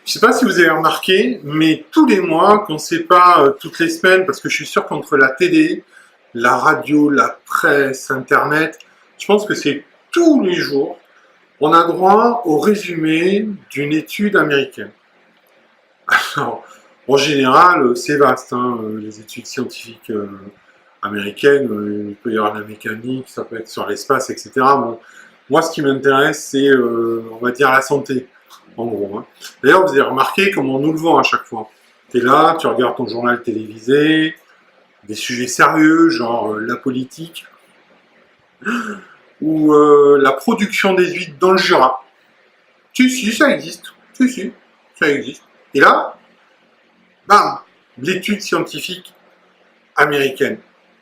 Je sais pas si vous avez remarqué, mais tous les mois, qu'on ne sait pas toutes les semaines, parce que je suis sûr qu'entre la télé, la radio, la presse, Internet, je pense que c'est tous les jours, on a droit au résumé d'une étude américaine. Alors, en général, c'est vaste, hein, les études scientifiques américaines, il peut y avoir de la mécanique, ça peut être sur l'espace, etc. Bon, moi, ce qui m'intéresse, c'est, on va dire, la santé, en gros. Hein. D'ailleurs, vous avez remarqué comment on nous le vend à chaque fois. Tu es là, tu regardes ton journal télévisé, des sujets sérieux, genre la politique, ou la production des huîtres dans le Jura. Si, ça existe. Si, ça existe. Et là, bam, l'étude scientifique américaine.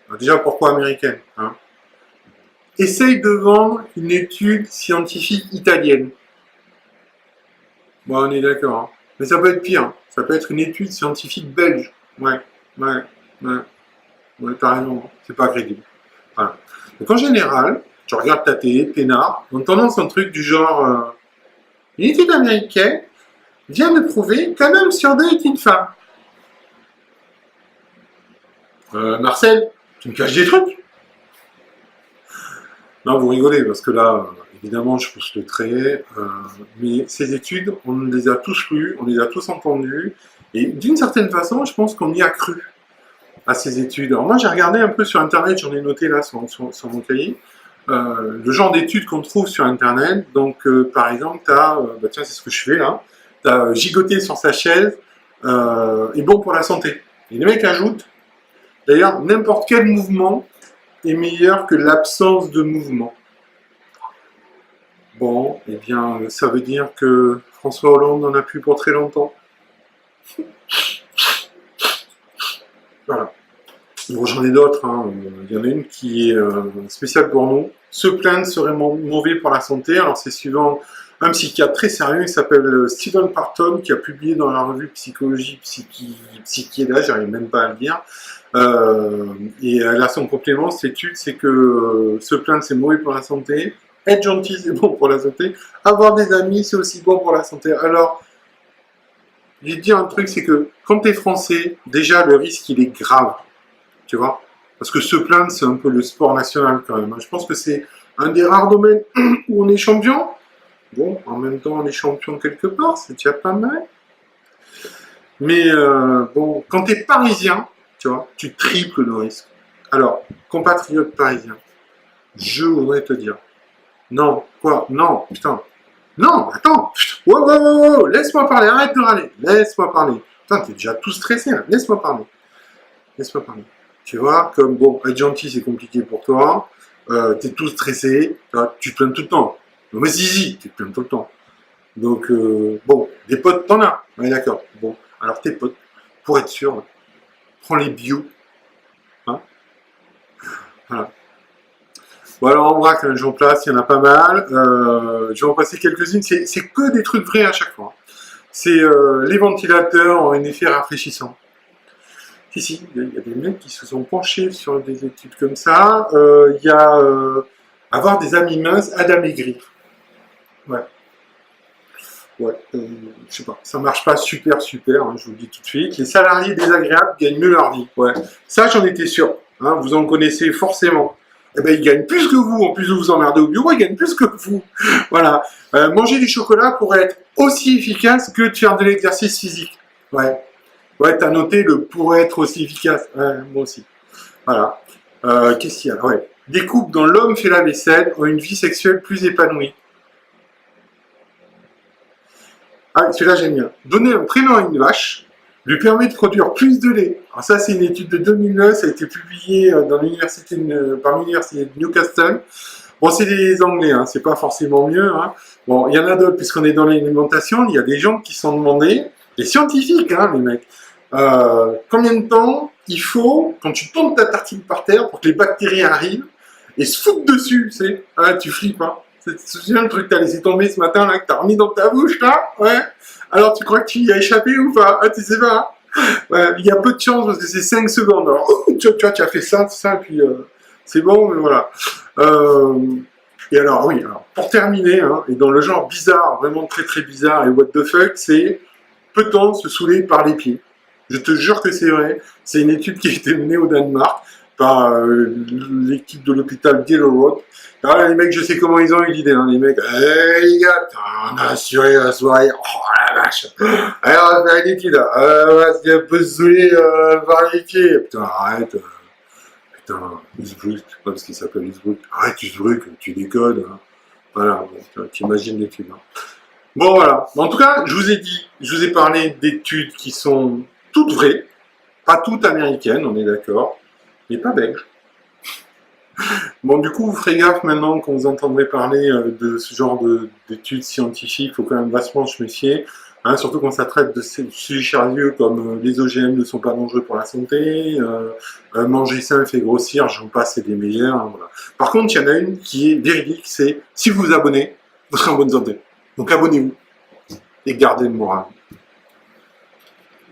Alors déjà, pourquoi américaine, hein? Essaye de vendre une étude scientifique italienne. Bon, on est d'accord. Hein. Mais ça peut être pire. Ça peut être une étude scientifique belge. Ouais, t'as raison. C'est pas crédible. Voilà. Donc en général, tu regardes ta télé, peinard, on tendance un truc du genre une étude américaine vient de prouver qu'un homme sur deux est une femme. Marcel, tu me caches des trucs? Non, vous rigolez, parce que là, évidemment, je pousse le trait, mais ces études, on les a tous lues, on les a tous entendues, et d'une certaine façon, je pense qu'on y a cru à ces études. Alors moi, j'ai regardé un peu sur Internet, j'en ai noté là sur mon cahier, le genre d'études qu'on trouve sur Internet. Donc, par exemple, tu as, tiens, c'est ce que je fais là, tu as gigoté sur sa chaise, est bon pour la santé. Et les mecs ajoutent, d'ailleurs, n'importe quel mouvement est meilleur que l'absence de mouvement. Bon, eh bien, ça veut dire que François Hollande n'en a plus pour très longtemps. Voilà. Bon, j'en ai d'autres. Hein. Il y en a une qui est spéciale pour nous. Se plaindre serait mauvais pour la santé. Alors, c'est suivant un psychiatre très sérieux. Il s'appelle Stephen Parton, qui a publié dans la revue Psychologie Psychieda, j'arrive même pas à le dire. Et elle a son complément, cette étude, c'est que se plaindre, c'est mauvais pour la santé. Être gentil, c'est bon pour la santé. Avoir des amis, c'est aussi bon pour la santé. Alors, je vais te dire un truc, c'est que quand tu es français, déjà, le risque, il est grave. Tu vois? Parce que se plaindre, c'est un peu le sport national quand même. Je pense que c'est un des rares domaines où on est champion. Bon, en même temps, on est champion quelque part, c'est déjà pas mal. Mais bon, quand tu es parisien, tu vois, tu triples le risque. Alors, compatriote parisien, je voudrais te dire, non, quoi, non, putain, non, attends, wow, laisse-moi parler, arrête de râler, laisse-moi parler. Putain, t'es déjà tout stressé, là. Laisse-moi parler. Tu vois, comme, bon, être gentil, c'est compliqué pour toi, t'es tout stressé, tu te plains tout le temps. Non, mais si, tu te plains tout le temps. Donc, bon, des potes, t'en as, on est d'accord. Bon, alors tes potes, pour être sûr, prends les bio, hein, voilà. Bon, alors en vrac, j'en place, il y en a pas mal. Je vais en passer quelques-unes. C'est que des trucs vrais à chaque fois. C'est les ventilateurs ont un effet rafraîchissant. Si, il y a des mecs qui se sont penchés sur des études comme ça. Il y a avoir des amis minces à d'amaigrir. Ouais. Je sais pas, ça marche pas super, hein, je vous le dis tout de suite. Les salariés désagréables gagnent mieux leur vie. Ouais. Ça, j'en étais sûr. Hein, vous en connaissez forcément. Eh ben, ils gagnent plus que vous. En plus de vous emmerder au bureau, ils gagnent plus que vous. Voilà. Manger du chocolat pourrait être aussi efficace que de faire de l'exercice physique. Ouais, t'as noté le pourrait être aussi efficace. Ouais, moi aussi. Voilà. Qu'est-ce qu'il y a? Ouais. Des couples dont l'homme fait la vaisselle ont une vie sexuelle plus épanouie. Ah, celui-là, j'aime bien. Donner un prénom à une vache lui permet de produire plus de lait. Alors ça, c'est une étude de 2009, ça a été publié par l'université de Newcastle. Bon, c'est des Anglais, hein, c'est pas forcément mieux. Hein. Bon, il y en a d'autres, puisqu'on est dans l'alimentation, il y a des gens qui se sont demandé, des scientifiques, hein, les mecs, combien de temps il faut, quand tu tournes ta tartine par terre, pour que les bactéries arrivent et se foutent dessus, tu sais. Ah, tu flippes, hein. C'est le truc que t'as laissé tomber ce matin, là, que t'as remis dans ta bouche, là? Ouais. Alors, tu crois que tu y as échappé ou pas? Ah, tu sais pas, hein. Ouais, il y a peu de chance parce que c'est 5 secondes. Alors, tu vois, tu as fait ça, puis c'est bon, mais voilà. Et alors, pour terminer, hein, et dans le genre bizarre, vraiment très très bizarre et what the fuck, c'est peut-on se saouler par les pieds? Je te jure que c'est vrai. C'est une étude qui a été menée au Danemark par l'équipe de l'hôpital Gellerod. Ah, les mecs, je sais comment ils ont eu l'idée. Hein. Les mecs, hey, les gars, putain, on a assuré la soirée. Oh la vache. Allez, on va faire une étude. On va se un peu saouler par les pieds. Putain, arrête. Putain, Usbruck, pas parce qu'il s'appelle Usbruck. Arrête Usbruck, tu décodes. Hein. Voilà, tu imagines l'étude. Hein. Bon, voilà. En tout cas, je vous ai parlé d'études qui sont toutes vraies, pas toutes américaines, on est d'accord, mais pas belges. Bon, du coup, vous ferez gaffe maintenant quand vous entendrez parler de ce genre d'études scientifiques, il faut quand même vachement se méfier, hein, surtout quand ça traite de sujets sérieux comme les OGM ne sont pas dangereux pour la santé, manger sain fait grossir, j'en passe, c'est des meilleurs. Hein, voilà. Par contre, il y en a une qui est véridique, c'est si vous vous abonnez, vous serez en bonne santé. Donc abonnez-vous et gardez le moral.